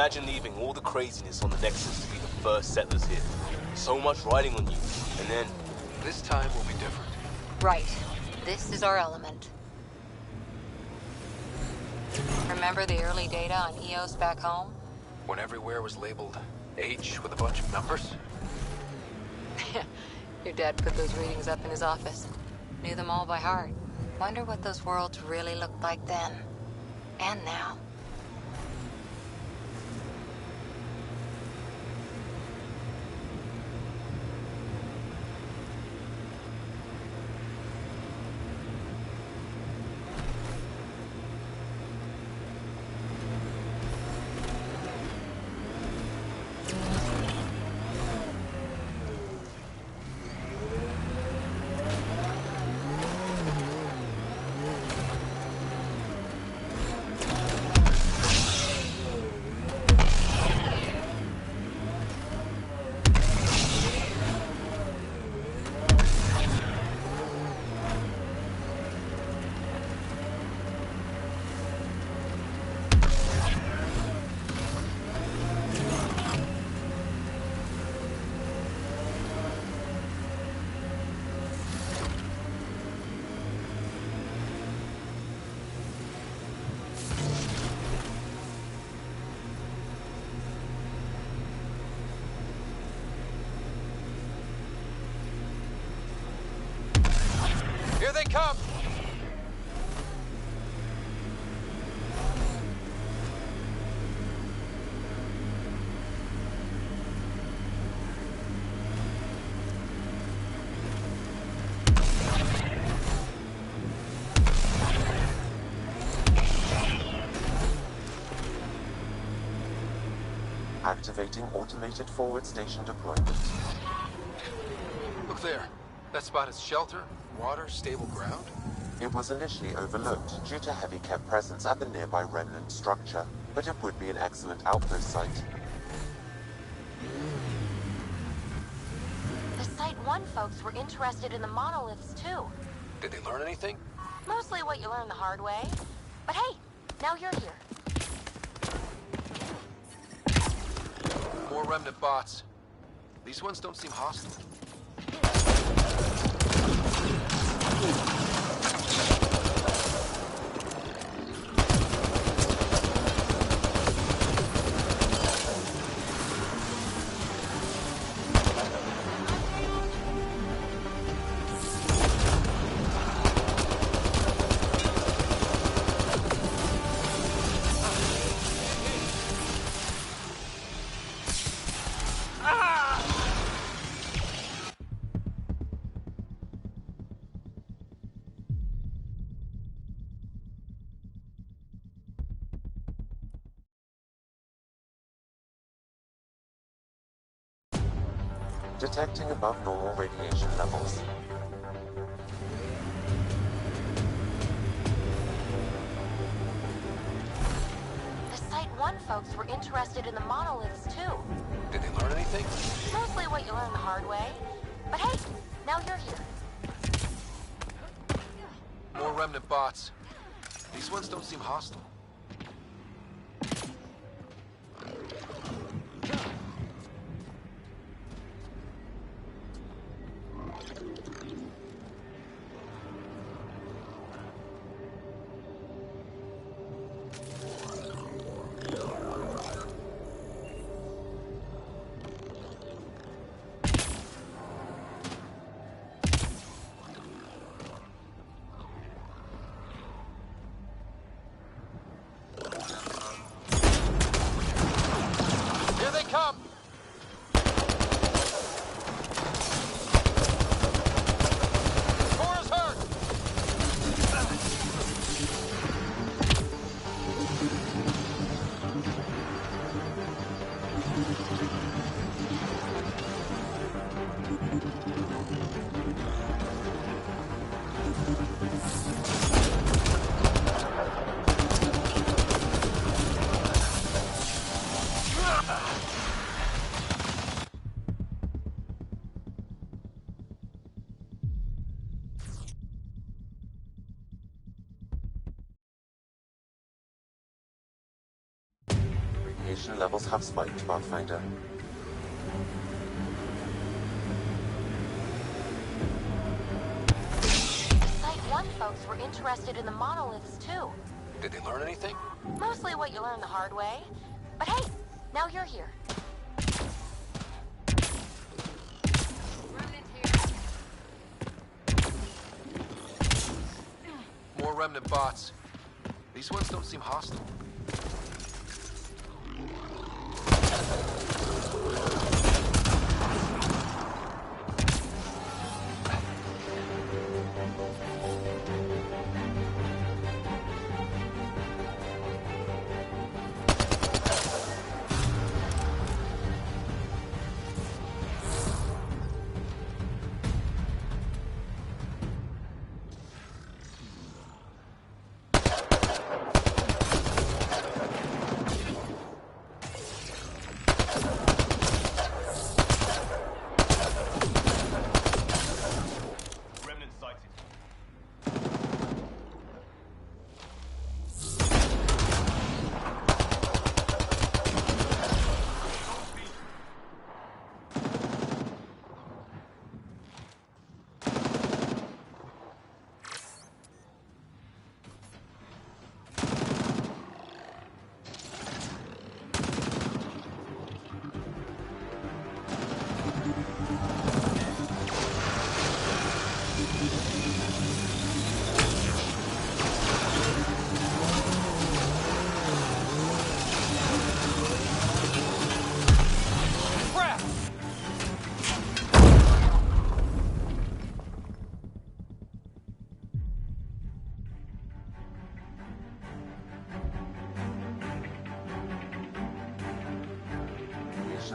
Imagine leaving all the craziness on the Nexus to be the first settlers here. So much riding on you, and then... This time will be different. Right. This is our element. Remember the early data on EOS back home? When everywhere was labeled H with a bunch of numbers? Your dad put those readings up in his office. Knew them all by heart. Wonder what those worlds really looked like then. And now. Here they come! Activating automated forward station deployment. Look there. That spot is shelter, water, stable ground. It was initially overlooked due to heavy Kev presence at the nearby remnant structure, but it would be an excellent outpost site. The Site 1 folks were interested in the monoliths too. Did they learn anything? Mostly what you learn the hard way. But hey, now you're here. More remnant bots. These ones don't seem hostile. Detecting above normal radiation levels. The Site 1 folks were interested in the monoliths too. Did they learn anything? Mostly what you learn the hard way. But hey, now you're here. More remnant bots. These ones don't seem hostile. Radiation levels have spiked, Pathfinder. Site 1 folks were interested in the monoliths, too. Did they learn anything? Mostly what you learn the hard way. But hey, now you're here. More remnant bots. These ones don't seem hostile.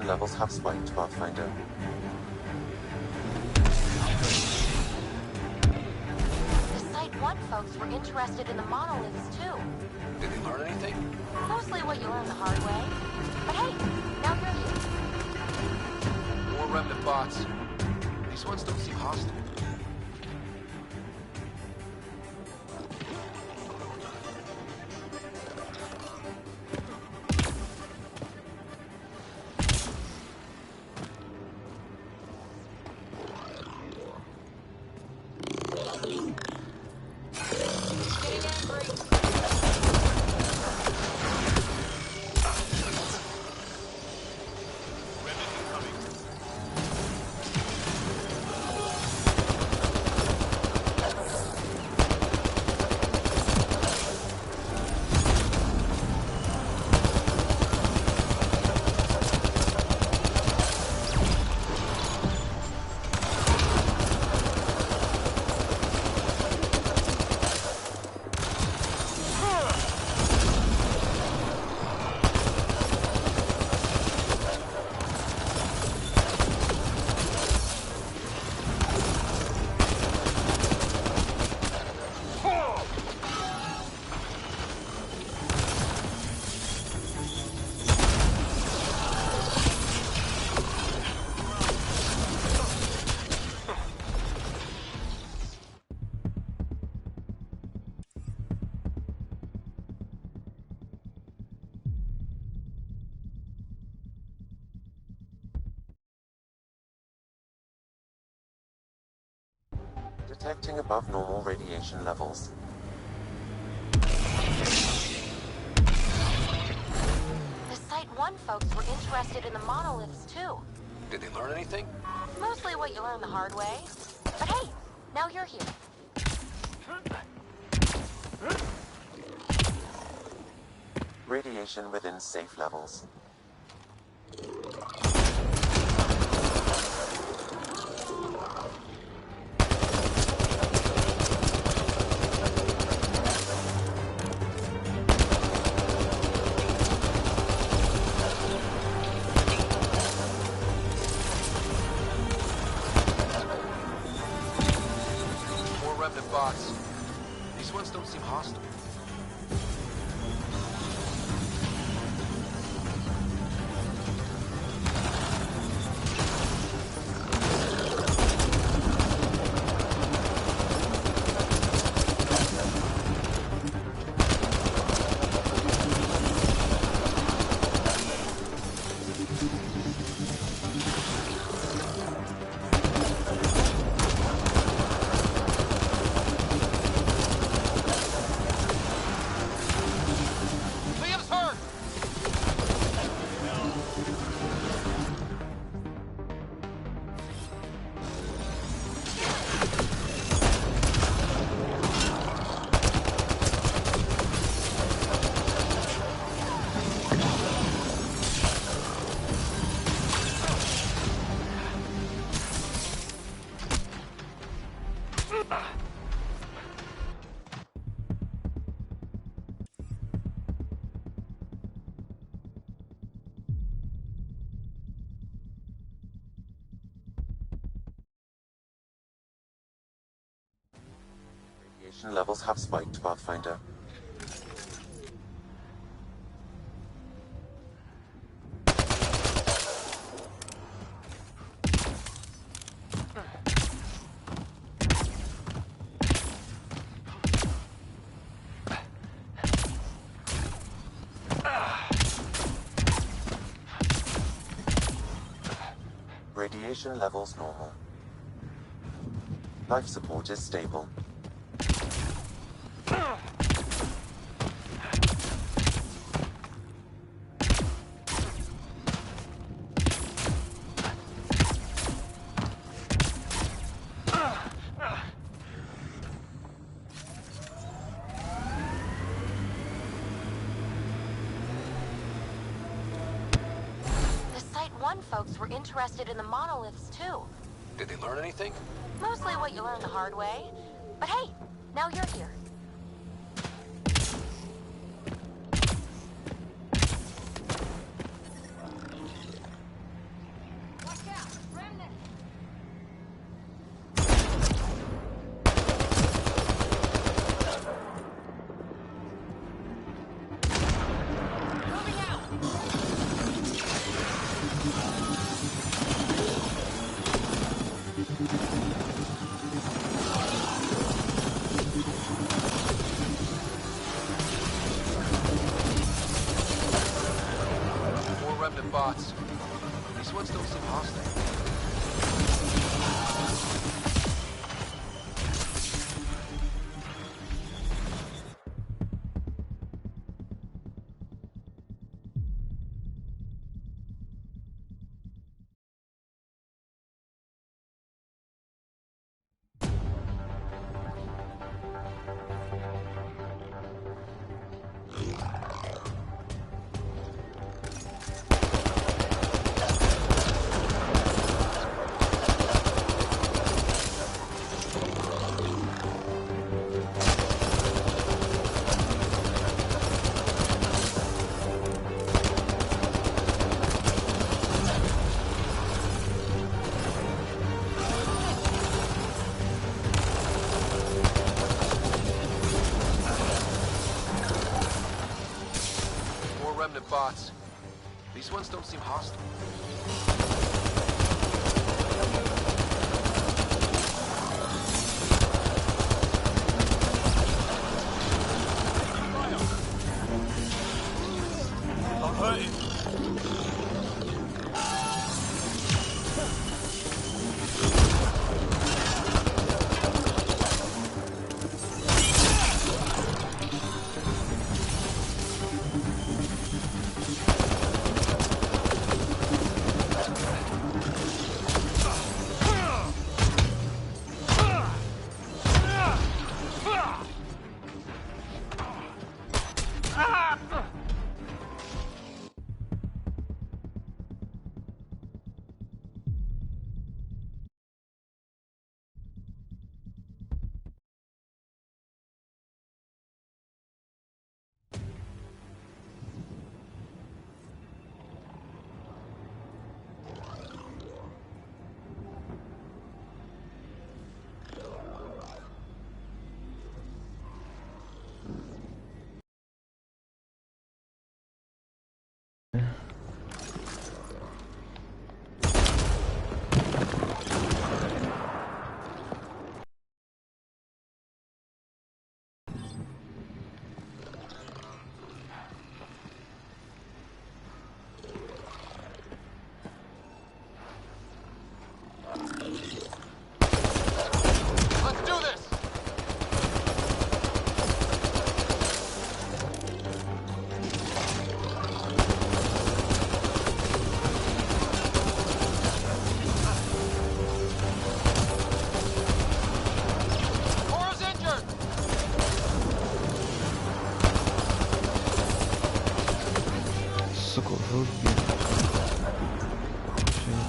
Levels have spiked, Pathfinder. The Site 1 folks were interested in the monoliths, too. Did they learn anything? Mostly what you learn the hard way. But hey, now you're here. More remnant bots. These ones don't seem hostile. Detecting above normal radiation levels. The Site 1 folks were interested in the monoliths, too. Did they learn anything? Mostly what you learn the hard way. But hey, now you're here. Radiation within safe levels. bots. These ones don't seem hostile. Radiation levels have spiked, Pathfinder. Radiation levels normal. Life support is stable. Folks were interested in the monoliths, too. Did they learn anything? Mostly what you learn the hard way. But hey, now you're here. Bots. These ones don't seem hostile. Bots. These ones don't seem hostile.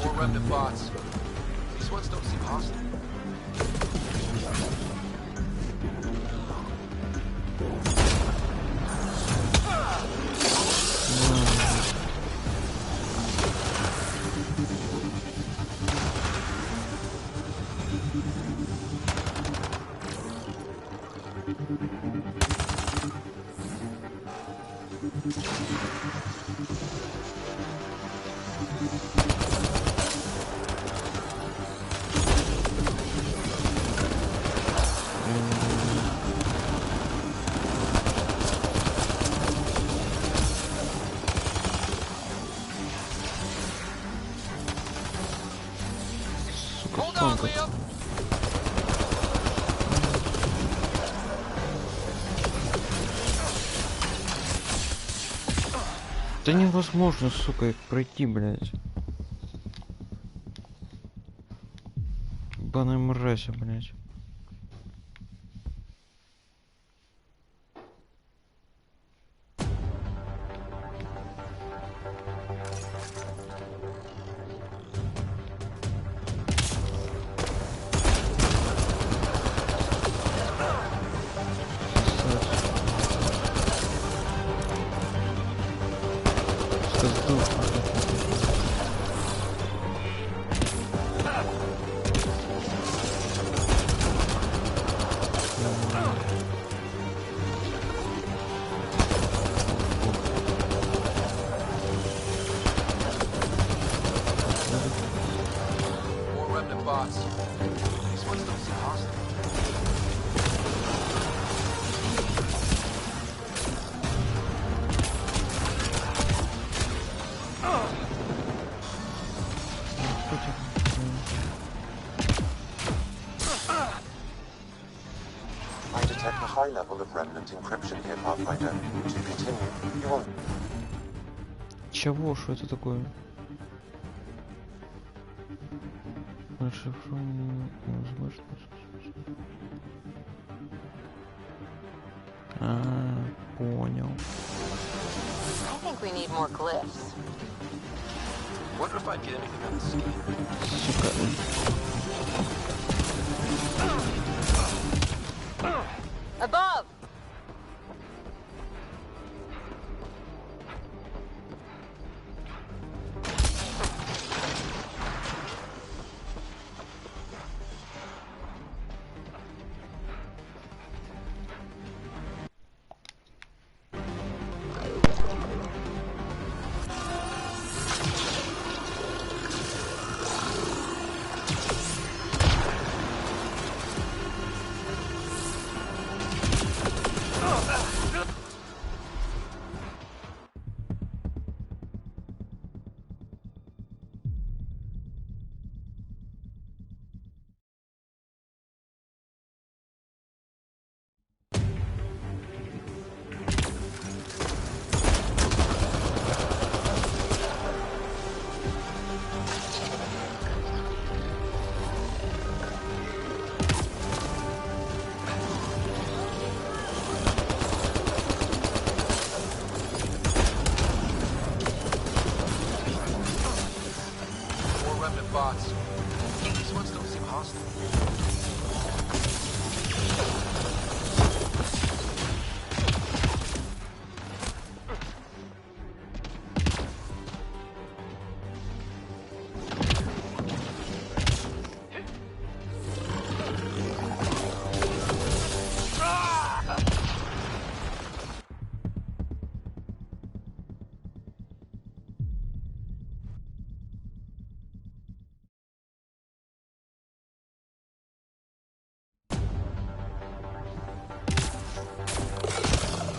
More remnant bots. These ones don't seem hostile. Да невозможно, сука, их пройти, блядь. Ебаная мразь, блядь. I detect a high level of remnant encryption here, Pathfinder. To continue, you will... Чего? Что это такое? Расшифрование невозможно. Понял. I think we need more glyphs. Wonder if I'd get anything on the ski. Above! Bots. These ones don't seem hostile.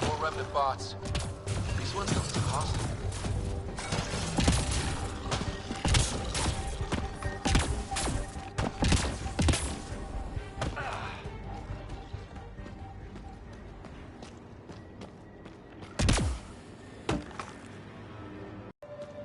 More remnant bots. These ones don't seem hostile.